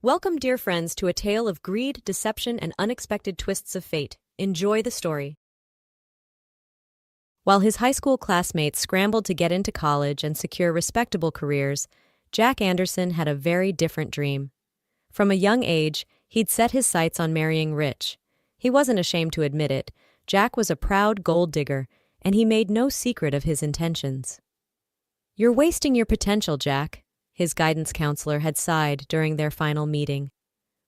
Welcome, dear friends, to a tale of greed, deception, and unexpected twists of fate. Enjoy the story. While his high school classmates scrambled to get into college and secure respectable careers, Jack Anderson had a very different dream. From a young age, he'd set his sights on marrying rich. He wasn't ashamed to admit it. Jack was a proud gold digger, and he made no secret of his intentions. "You're wasting your potential, Jack," his guidance counselor had sighed during their final meeting.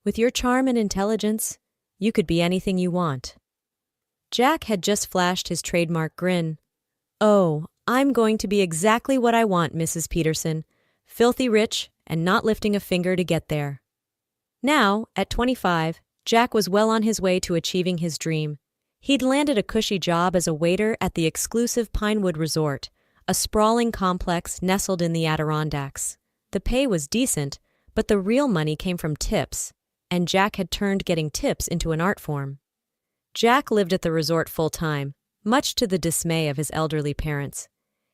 "With your charm and intelligence, you could be anything you want." Jack had just flashed his trademark grin. "Oh, I'm going to be exactly what I want, Mrs. Peterson. Filthy rich and not lifting a finger to get there." Now, at 25, Jack was well on his way to achieving his dream. He'd landed a cushy job as a waiter at the exclusive Pinewood Resort, a sprawling complex nestled in the Adirondacks. The pay was decent, but the real money came from tips, and Jack had turned getting tips into an art form. Jack lived at the resort full-time, much to the dismay of his elderly parents.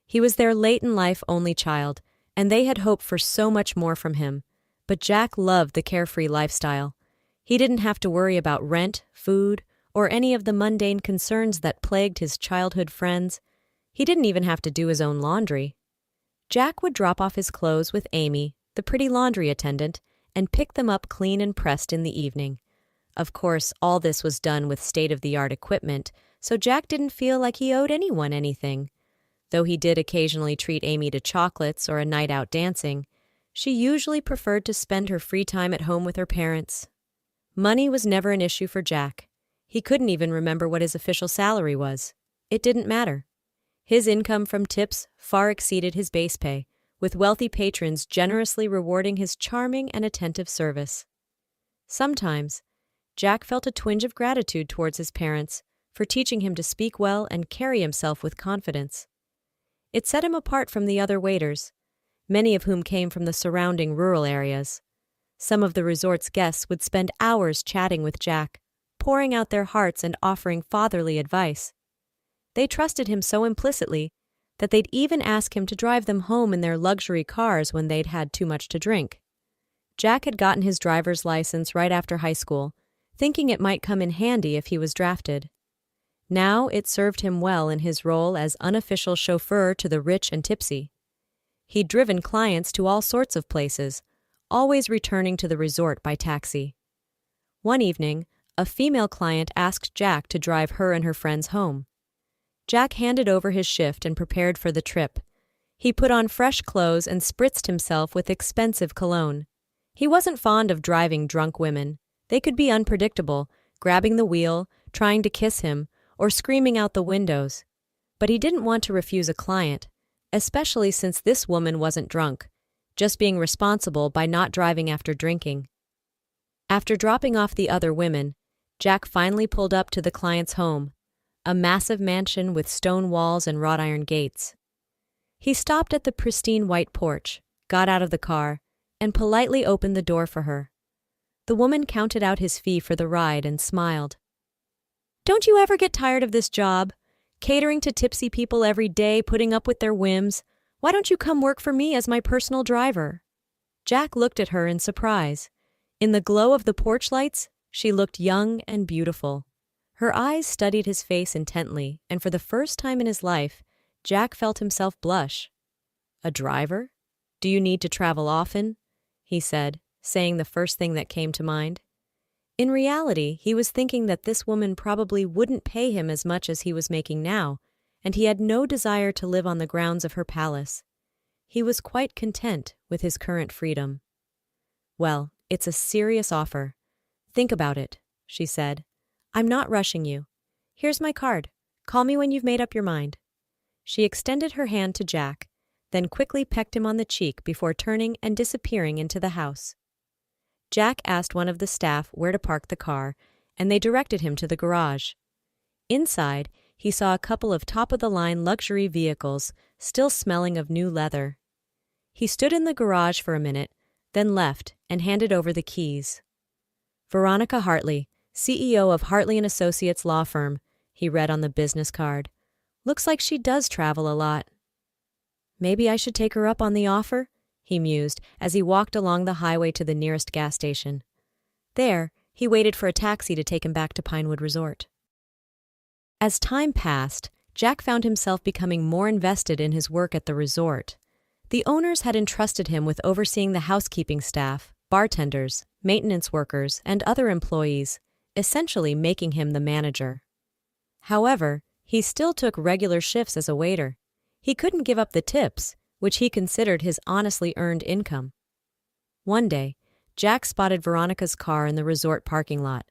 He was their late-in-life only child, and they had hoped for so much more from him. But Jack loved the carefree lifestyle. He didn't have to worry about rent, food, or any of the mundane concerns that plagued his childhood friends. He didn't even have to do his own laundry. Jack would drop off his clothes with Amy, the pretty laundry attendant, and pick them up clean and pressed in the evening. Of course, all this was done with state-of-the-art equipment, so Jack didn't feel like he owed anyone anything. Though he did occasionally treat Amy to chocolates or a night out dancing, she usually preferred to spend her free time at home with her parents. Money was never an issue for Jack. He couldn't even remember what his official salary was. It didn't matter. His income from tips far exceeded his base pay, with wealthy patrons generously rewarding his charming and attentive service. Sometimes, Jack felt a twinge of gratitude towards his parents for teaching him to speak well and carry himself with confidence. It set him apart from the other waiters, many of whom came from the surrounding rural areas. Some of the resort's guests would spend hours chatting with Jack, pouring out their hearts and offering fatherly advice. They trusted him so implicitly that they'd even ask him to drive them home in their luxury cars when they'd had too much to drink. Jack had gotten his driver's license right after high school, thinking it might come in handy if he was drafted. Now it served him well in his role as unofficial chauffeur to the rich and tipsy. He'd driven clients to all sorts of places, always returning to the resort by taxi. One evening, a female client asked Jack to drive her and her friends home. Jack handed over his shift and prepared for the trip. He put on fresh clothes and spritzed himself with expensive cologne. He wasn't fond of driving drunk women. They could be unpredictable, grabbing the wheel, trying to kiss him, or screaming out the windows. But he didn't want to refuse a client, especially since this woman wasn't drunk, just being responsible by not driving after drinking. After dropping off the other women, Jack finally pulled up to the client's home, a massive mansion with stone walls and wrought iron gates. He stopped at the pristine white porch, got out of the car, and politely opened the door for her. The woman counted out his fee for the ride and smiled. "Don't you ever get tired of this job? Catering to tipsy people every day, putting up with their whims? Why don't you come work for me as my personal driver?" Jack looked at her in surprise. In the glow of the porch lights, she looked young and beautiful. Her eyes studied his face intently, and for the first time in his life, Jack felt himself blush. "A driver? Do you need to travel often?" he said, saying the first thing that came to mind. In reality, he was thinking that this woman probably wouldn't pay him as much as he was making now, and he had no desire to live on the grounds of her palace. He was quite content with his current freedom. "Well, it's a serious offer. Think about it," she said. "I'm not rushing you. Here's my card. Call me when you've made up your mind." She extended her hand to Jack, then quickly pecked him on the cheek before turning and disappearing into the house. Jack asked one of the staff where to park the car, and they directed him to the garage. Inside, he saw a couple of top-of-the-line luxury vehicles, still smelling of new leather. He stood in the garage for a minute, then left and handed over the keys. "Veronica Hartley, CEO of Hartley & Associates law firm," he read on the business card. "Looks like she does travel a lot." "Maybe I should take her up on the offer?" he mused as he walked along the highway to the nearest gas station. There, he waited for a taxi to take him back to Pinewood Resort. As time passed, Jack found himself becoming more invested in his work at the resort. The owners had entrusted him with overseeing the housekeeping staff, bartenders, maintenance workers, and other employees, essentially making him the manager. However, he still took regular shifts as a waiter. He couldn't give up the tips, which he considered his honestly earned income. One day, Jack spotted Veronica's car in the resort parking lot.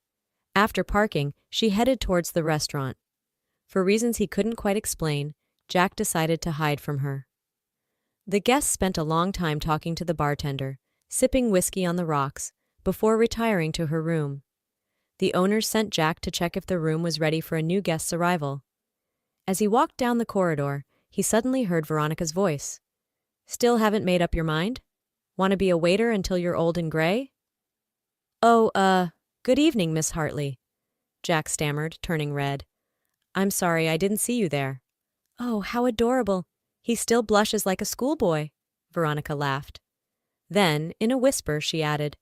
After parking, she headed towards the restaurant. For reasons he couldn't quite explain, Jack decided to hide from her. The guests spent a long time talking to the bartender, sipping whiskey on the rocks, before retiring to her room. The owners sent Jack to check if the room was ready for a new guest's arrival. As he walked down the corridor, he suddenly heard Veronica's voice. "Still haven't made up your mind? Want to be a waiter until you're old and gray?" "Oh, good evening, Miss Hartley," Jack stammered, turning red. "I'm sorry, I didn't see you there." "Oh, how adorable. He still blushes like a schoolboy," Veronica laughed. Then, in a whisper, she added,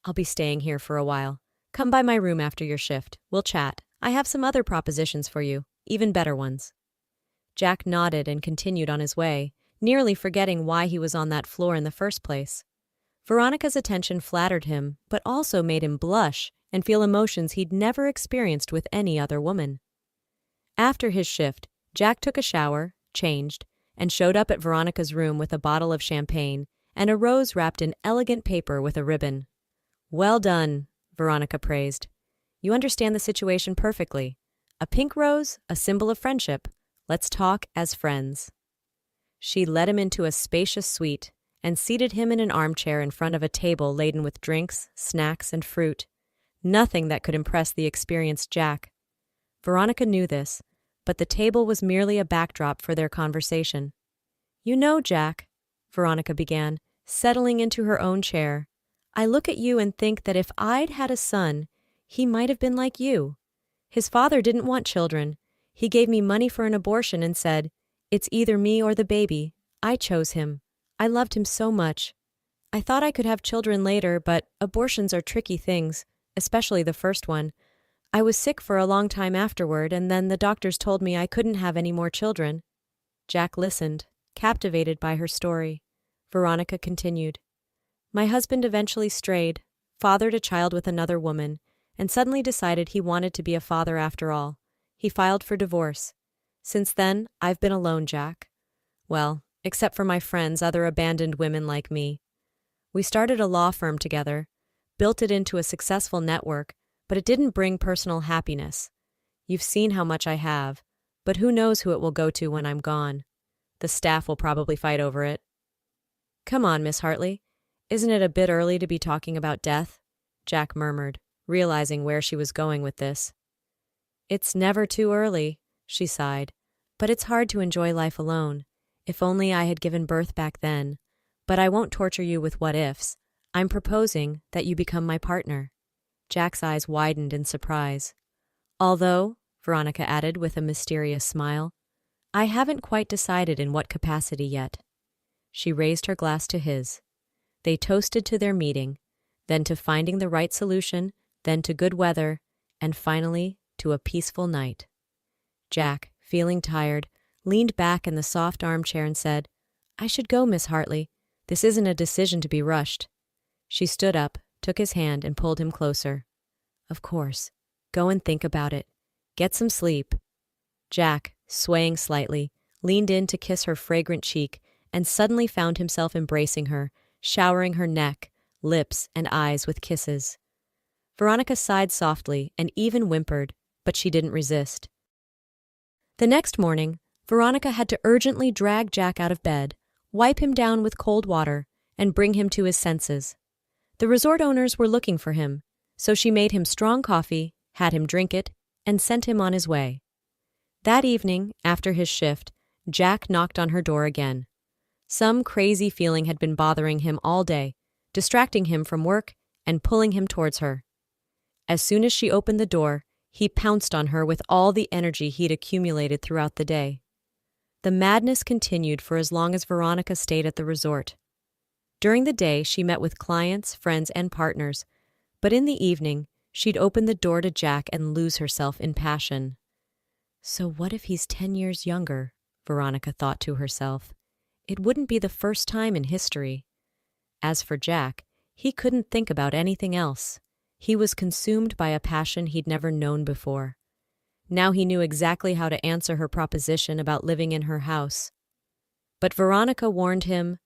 "I'll be staying here for a while. Come by my room after your shift. We'll chat. I have some other propositions for you, even better ones." Jack nodded and continued on his way, nearly forgetting why he was on that floor in the first place. Veronica's attention flattered him, but also made him blush and feel emotions he'd never experienced with any other woman. After his shift, Jack took a shower, changed, and showed up at Veronica's room with a bottle of champagne and a rose wrapped in elegant paper with a ribbon. "Well done," Veronica praised. "You understand the situation perfectly. A pink rose, a symbol of friendship. Let's talk as friends." She led him into a spacious suite and seated him in an armchair in front of a table laden with drinks, snacks, and fruit. Nothing that could impress the experienced Jack. Veronica knew this, but the table was merely a backdrop for their conversation. "You know, Jack," Veronica began, settling into her own chair, "I look at you and think that if I'd had a son, he might have been like you. His father didn't want children. He gave me money for an abortion and said, 'It's either me or the baby.' I chose him. I loved him so much. I thought I could have children later, but abortions are tricky things, especially the first one. I was sick for a long time afterward, and then the doctors told me I couldn't have any more children." Jack listened, captivated by her story. Veronica continued, "My husband eventually strayed, fathered a child with another woman, and suddenly decided he wanted to be a father after all. He filed for divorce. Since then, I've been alone, Jack. Well, except for my friends, other abandoned women like me. We started a law firm together, built it into a successful network, but it didn't bring personal happiness. You've seen how much I have, but who knows who it will go to when I'm gone. The staff will probably fight over it." "Come on, Miss Hartley. Isn't it a bit early to be talking about death?" Jack murmured, realizing where she was going with this. "It's never too early," she sighed, "but it's hard to enjoy life alone. If only I had given birth back then. But I won't torture you with what-ifs. I'm proposing that you become my partner." Jack's eyes widened in surprise. "Although," Veronica added with a mysterious smile, "I haven't quite decided in what capacity yet." She raised her glass to his. They toasted to their meeting, then to finding the right solution, then to good weather, and finally to a peaceful night. Jack, feeling tired, leaned back in the soft armchair and said, "I should go, Miss Hartley. This isn't a decision to be rushed." She stood up, took his hand, and pulled him closer. "Of course. Go and think about it. Get some sleep." Jack, swaying slightly, leaned in to kiss her fragrant cheek and suddenly found himself embracing her, showering her neck, lips, and eyes with kisses. Veronica sighed softly and even whimpered, but she didn't resist. The next morning, Veronica had to urgently drag Jack out of bed, wipe him down with cold water, and bring him to his senses. The resort owners were looking for him, so she made him strong coffee, had him drink it, and sent him on his way. That evening, after his shift, Jack knocked on her door again. Some crazy feeling had been bothering him all day, distracting him from work and pulling him towards her. As soon as she opened the door, he pounced on her with all the energy he'd accumulated throughout the day. The madness continued for as long as Veronica stayed at the resort. During the day, she met with clients, friends, and partners, but in the evening, she'd open the door to Jack and lose herself in passion. So what if he's 10 years younger? Veronica thought to herself. It wouldn't be the first time in history. As for Jack, he couldn't think about anything else. He was consumed by a passion he'd never known before. Now he knew exactly how to answer her proposition about living in her house. But Veronica warned him,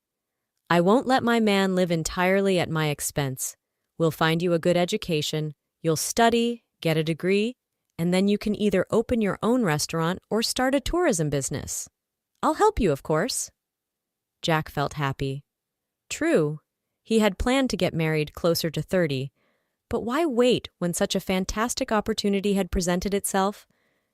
"I won't let my man live entirely at my expense. We'll find you a good education, you'll study, get a degree, and then you can either open your own restaurant or start a tourism business. I'll help you, of course." Jack felt happy. True, he had planned to get married closer to 30, but why wait when such a fantastic opportunity had presented itself?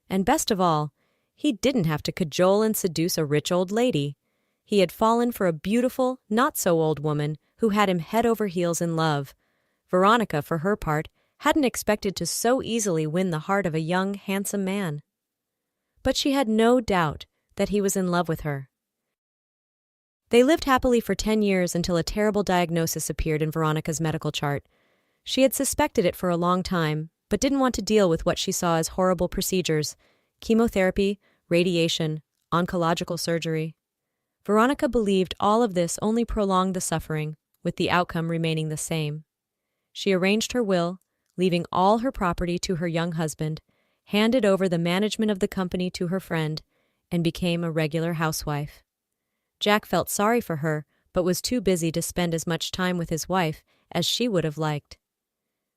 And best of all, he didn't have to cajole and seduce a rich old lady. He had fallen for a beautiful, not-so-old woman who had him head over heels in love. Veronica, for her part, hadn't expected to so easily win the heart of a young, handsome man. But she had no doubt that he was in love with her. They lived happily for 10 years until a terrible diagnosis appeared in Veronica's medical chart. She had suspected it for a long time, but didn't want to deal with what she saw as horrible procedures: chemotherapy, radiation, oncological surgery. Veronica believed all of this only prolonged the suffering, with the outcome remaining the same. She arranged her will, leaving all her property to her young husband, handed over the management of the company to her friend, and became a regular housewife. Jack felt sorry for her, but was too busy to spend as much time with his wife as she would have liked.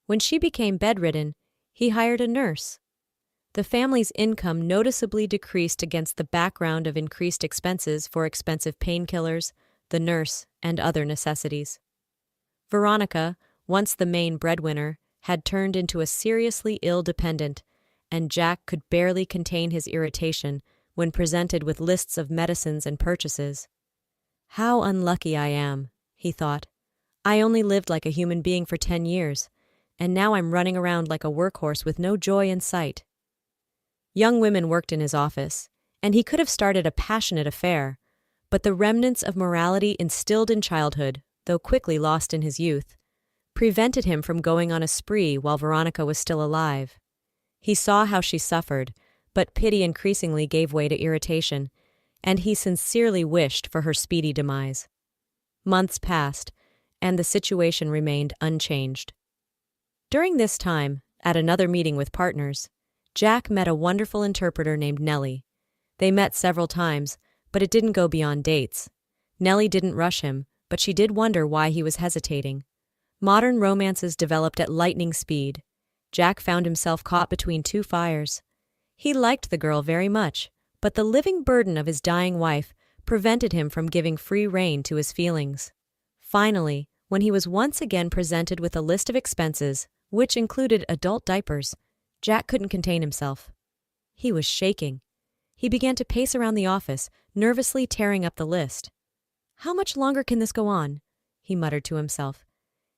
When she became bedridden, he hired a nurse. The family's income noticeably decreased against the background of increased expenses for expensive painkillers, the nurse, and other necessities. Veronica, once the main breadwinner, had turned into a seriously ill dependent, and Jack could barely contain his irritation when presented with lists of medicines and purchases. "How unlucky I am," he thought. "I only lived like a human being for 10 years, and now I'm running around like a workhorse with no joy in sight." Young women worked in his office, and he could have started a passionate affair, but the remnants of morality instilled in childhood, though quickly lost in his youth, prevented him from going on a spree while Veronica was still alive. He saw how she suffered, but pity increasingly gave way to irritation, and he sincerely wished for her speedy demise. Months passed, and the situation remained unchanged. During this time, at another meeting with partners, Jack met a wonderful interpreter named Nellie. They met several times, but it didn't go beyond dates. Nellie didn't rush him, but she did wonder why he was hesitating. Modern romances developed at lightning speed. Jack found himself caught between two fires. He liked the girl very much, but the living burden of his dying wife prevented him from giving free rein to his feelings. Finally, when he was once again presented with a list of expenses, which included adult diapers, Jack couldn't contain himself. He was shaking. He began to pace around the office, nervously tearing up the list. "How much longer can this go on?" he muttered to himself.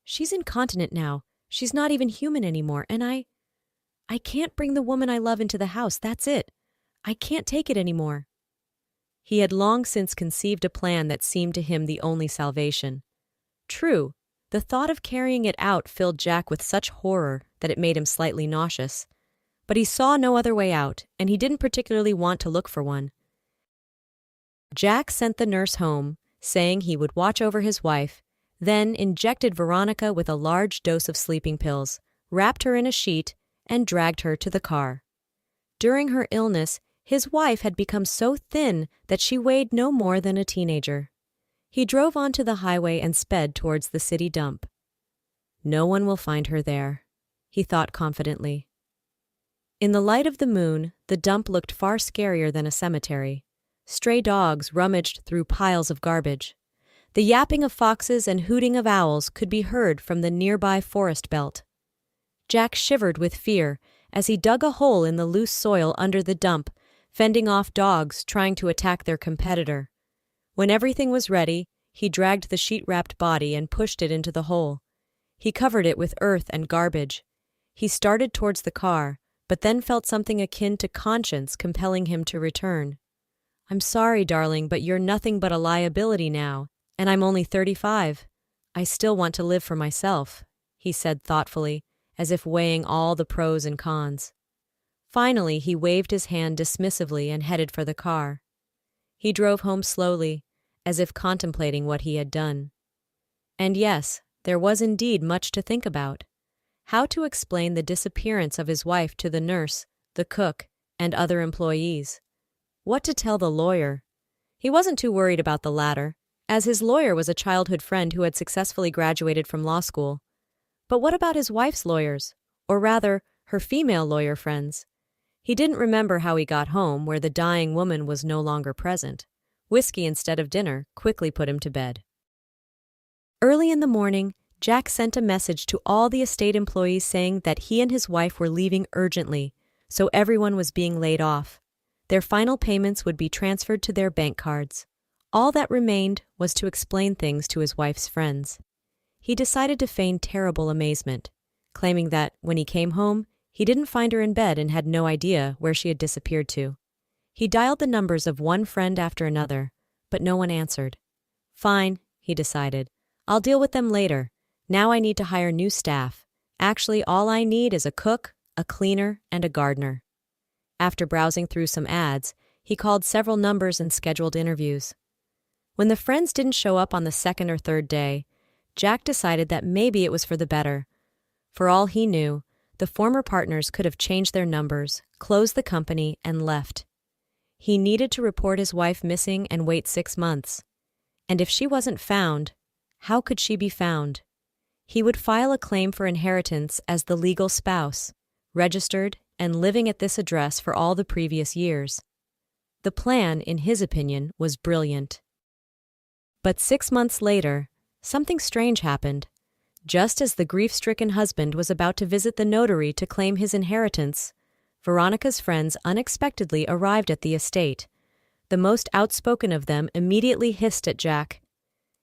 "She's incontinent now. She's not even human anymore, and I can't bring the woman I love into the house, that's it. I can't take it anymore." He had long since conceived a plan that seemed to him the only salvation. True, the thought of carrying it out filled Jack with such horror that it made him slightly nauseous. But he saw no other way out, and he didn't particularly want to look for one. Jack sent the nurse home, saying he would watch over his wife, then injected Veronica with a large dose of sleeping pills, wrapped her in a sheet, and dragged her to the car. During her illness, his wife had become so thin that she weighed no more than a teenager. He drove onto the highway and sped towards the city dump. "No one will find her there," he thought confidently. In the light of the moon, the dump looked far scarier than a cemetery. Stray dogs rummaged through piles of garbage. The yapping of foxes and hooting of owls could be heard from the nearby forest belt. Jack shivered with fear as he dug a hole in the loose soil under the dump, fending off dogs trying to attack their competitor. When everything was ready, he dragged the sheet-wrapped body and pushed it into the hole. He covered it with earth and garbage. He started towards the car, but then felt something akin to conscience compelling him to return. "I'm sorry, darling, but you're nothing but a liability now, and I'm only 35. I still want to live for myself, he said thoughtfully, as if weighing all the pros and cons. Finally, he waved his hand dismissively and headed for the car. He drove home slowly, as if contemplating what he had done. And yes, there was indeed much to think about. How to explain the disappearance of his wife to the nurse, the cook, and other employees. What to tell the lawyer? He wasn't too worried about the latter, as his lawyer was a childhood friend who had successfully graduated from law school. But what about his wife's lawyers? Or rather, her female lawyer friends? He didn't remember how he got home, where the dying woman was no longer present. Whiskey instead of dinner quickly put him to bed. Early in the morning, Jack sent a message to all the estate employees saying that he and his wife were leaving urgently, so everyone was being laid off. Their final payments would be transferred to their bank cards. All that remained was to explain things to his wife's friends. He decided to feign terrible amazement, claiming that, when he came home, he didn't find her in bed and had no idea where she had disappeared to. He dialed the numbers of one friend after another, but no one answered. Fine, he decided. I'll deal with them later. Now I need to hire new staff. Actually, all I need is a cook, a cleaner, and a gardener. After browsing through some ads, he called several numbers and scheduled interviews. When the friends didn't show up on the second or third day, Jack decided that maybe it was for the better. For all he knew, the former partners could have changed their numbers, closed the company, and left. He needed to report his wife missing and wait 6 months. And if she wasn't found, how could she be found? He would file a claim for inheritance as the legal spouse, registered and living at this address for all the previous years. The plan, in his opinion, was brilliant. But 6 months later, something strange happened. Just as the grief-stricken husband was about to visit the notary to claim his inheritance, Veronica's friends unexpectedly arrived at the estate. The most outspoken of them immediately hissed at Jack.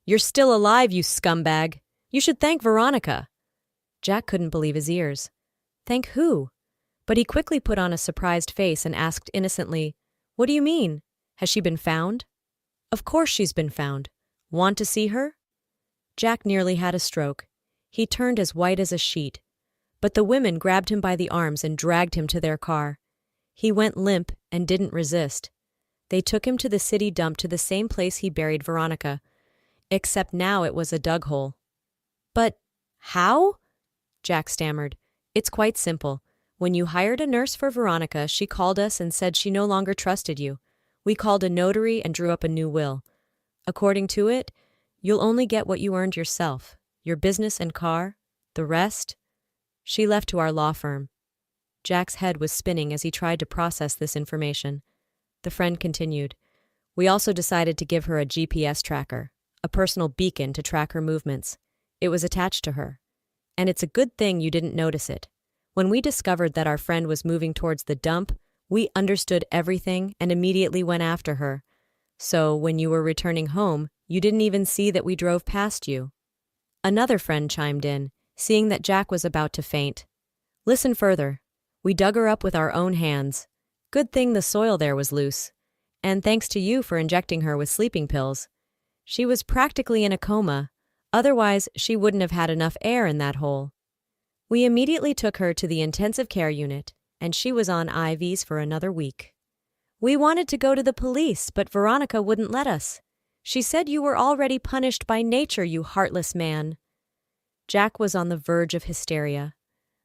"You're still alive, you scumbag! You should thank Veronica!" Jack couldn't believe his ears. Thank who? But he quickly put on a surprised face and asked innocently, "What do you mean? Has she been found?" "Of course she's been found. Want to see her?" Jack nearly had a stroke. He turned as white as a sheet. But the women grabbed him by the arms and dragged him to their car. He went limp and didn't resist. They took him to the city dump, to the same place he buried Veronica, except now it was a dug hole. "But how?" Jack stammered. "It's quite simple. When you hired a nurse for Veronica, she called us and said she no longer trusted you. We called a notary and drew up a new will. According to it, you'll only get what you earned yourself, your business and car. The rest, she left to our law firm." Jack's head was spinning as he tried to process this information. The friend continued, "We also decided to give her a GPS tracker, a personal beacon to track her movements. It was attached to her. And it's a good thing you didn't notice it. When we discovered that our friend was moving towards the dump, we understood everything and immediately went after her. So when you were returning home, you didn't even see that we drove past you." Another friend chimed in, seeing that Jack was about to faint. "Listen further. We dug her up with our own hands. Good thing the soil there was loose. And thanks to you for injecting her with sleeping pills. She was practically in a coma. Otherwise, she wouldn't have had enough air in that hole. We immediately took her to the intensive care unit, and she was on IVs for another week. We wanted to go to the police, but Veronica wouldn't let us. She said you were already punished by nature, you heartless man." Jack was on the verge of hysteria.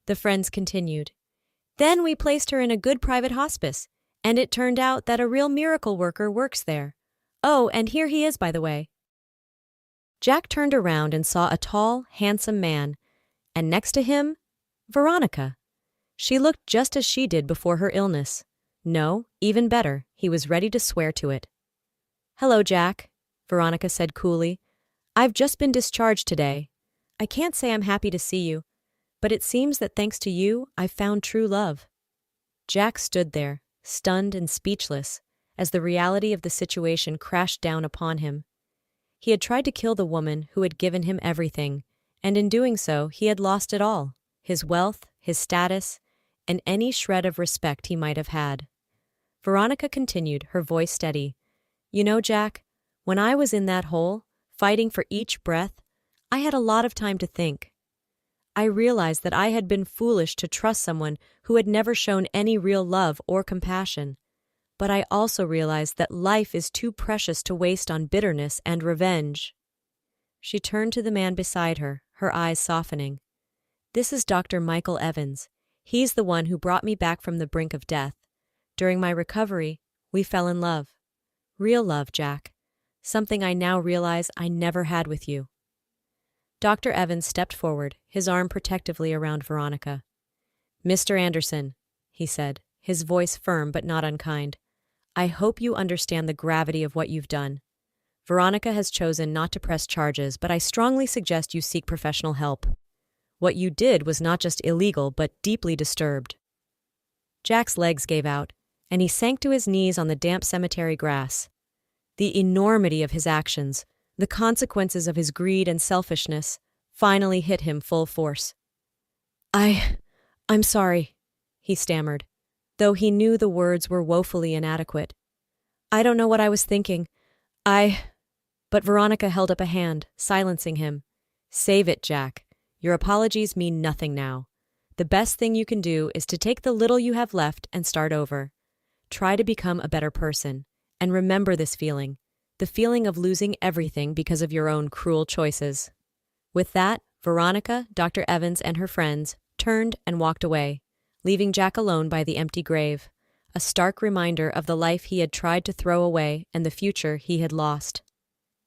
The friends continued. "Then we placed her in a good private hospice, and it turned out that a real miracle worker works there. Oh, and here he is, by the way." Jack turned around and saw a tall, handsome man, and next to him, Veronica. She looked just as she did before her illness. No, even better, he was ready to swear to it. "Hello, Jack," Veronica said coolly. "I've just been discharged today. I can't say I'm happy to see you, but it seems that thanks to you, I've found true love." Jack stood there, stunned and speechless, as the reality of the situation crashed down upon him. He had tried to kill the woman who had given him everything, and in doing so, he had lost it all: his wealth, his status, and any shred of respect he might have had. Veronica continued, her voice steady. "You know, Jack, when I was in that hole, fighting for each breath, I had a lot of time to think. I realized that I had been foolish to trust someone who had never shown any real love or compassion. But I also realized that life is too precious to waste on bitterness and revenge. She turned to the man beside her, her eyes softening. This is Dr. Michael Evans. He's the one who brought me back from the brink of death. During my recovery, we fell in love. Real love, Jack. Something I now realize I never had with you. Dr. Evans stepped forward, his arm protectively around Veronica. Mr. Anderson, he said, his voice firm but not unkind, I hope you understand the gravity of what you've done. Veronica has chosen not to press charges, but I strongly suggest you seek professional help. What you did was not just illegal, but deeply disturbed. Jack's legs gave out, and he sank to his knees on the damp cemetery grass. The enormity of his actions, the consequences of his greed and selfishness, finally hit him full force. I'm sorry, he stammered, though he knew the words were woefully inadequate. I don't know what I was thinking. But Veronica held up a hand, silencing him. Save it, Jack. Your apologies mean nothing now. The best thing you can do is to take the little you have left and start over. Try to become a better person, and remember this feeling, the feeling of losing everything because of your own cruel choices. With that, Veronica, Dr. Evans, and her friends turned and walked away, leaving Jack alone by the empty grave, a stark reminder of the life he had tried to throw away and the future he had lost.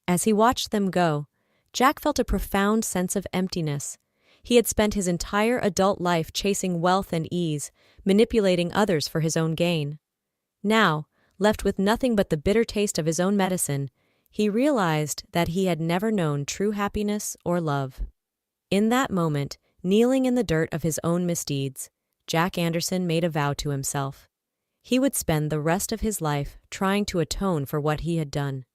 As he watched them go, Jack felt a profound sense of emptiness. He had spent his entire adult life chasing wealth and ease, manipulating others for his own gain. Now, left with nothing but the bitter taste of his own medicine, he realized that he had never known true happiness or love. In that moment, kneeling in the dirt of his own misdeeds, Jack Anderson made a vow to himself. He would spend the rest of his life trying to atone for what he had done.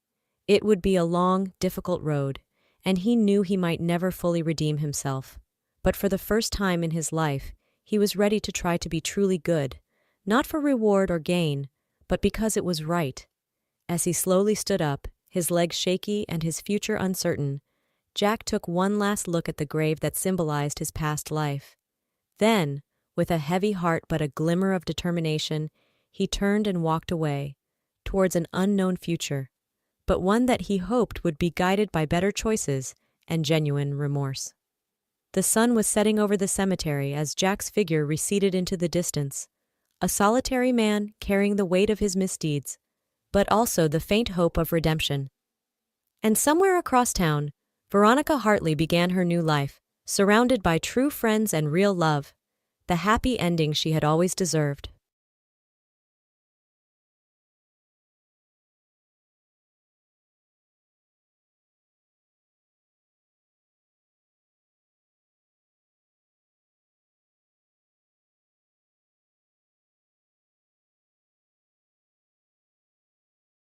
It would be a long, difficult road, and he knew he might never fully redeem himself. But for the first time in his life, he was ready to try to be truly good, not for reward or gain, but because it was right. As he slowly stood up, his legs shaky and his future uncertain, Jack took one last look at the grave that symbolized his past life. Then, with a heavy heart but a glimmer of determination, he turned and walked away, towards an unknown future, but one that he hoped would be guided by better choices and genuine remorse. The sun was setting over the cemetery as Jack's figure receded into the distance, a solitary man carrying the weight of his misdeeds, but also the faint hope of redemption. And somewhere across town, Veronica Hartley began her new life, surrounded by true friends and real love, the happy ending she had always deserved.